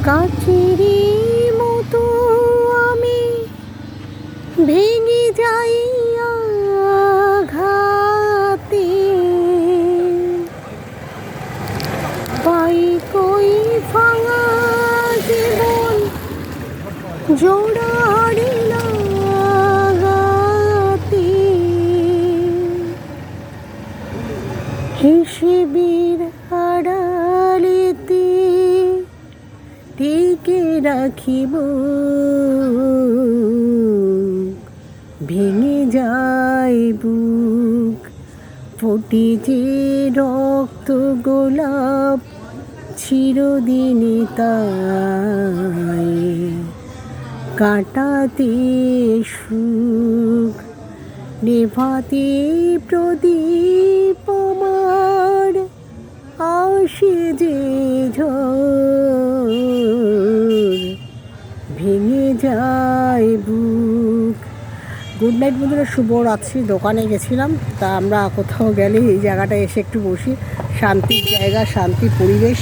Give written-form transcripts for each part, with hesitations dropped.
কাচেরি মতো আমি ভেঙে যাই আঘাতে, পাই কই ভাঙা জীবন জোড়ারে লাগাতে, হিসেবের আড়ালেতে টিকে রাখিব, ভেঙে যায় বুক, ফোটে যে রক্ত গোলাপ চিরদিনই তাই, কাটাতে সুখ নেভাতে প্রদীপ আমার আসে যে ঝড়, ভেঙে যায় বুক। গুড নাইট বন্ধুরা, শুভরাত্রি। দোকানে গেছিলাম, তা আমরা কোথাও গেলে এই জায়গাটায় এসে একটু বসি। শান্তির জায়গা, শান্তির পরিবেশ,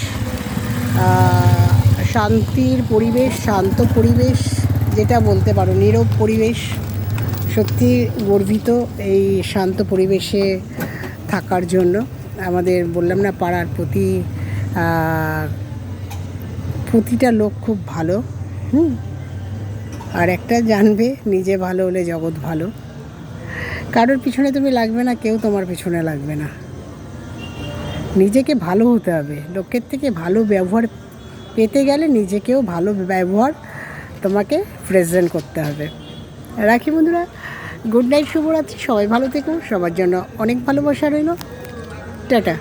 শান্তির পরিবেশ, শান্ত পরিবেশ যেটা বলতে পারো, নীরব পরিবেশ। সত্যি গর্বিত এই শান্ত পরিবেশে থাকার জন্য। আমাদের বললাম না, পাড়ার প্রতিটা লোক খুব ভালো। আর একটা জানবে, নিজে ভালো হলে জগৎ ভালো। কারোর পিছনে তুমি লাগবে না, কেউ তোমার পিছনে লাগবে না। নিজেকে ভালো হতে হবে। লোকের থেকে ভালো ব্যবহার পেতে গেলে নিজেকেও ভালো ব্যবহার তোমাকে প্রেজেন্ট করতে হবে। রাখি বন্ধুরা, গুড নাইট, শুভরাত্রি। সবাই ভালো থেকো, সবার জন্য অনেক ভালোবাসা রইল। টাটা।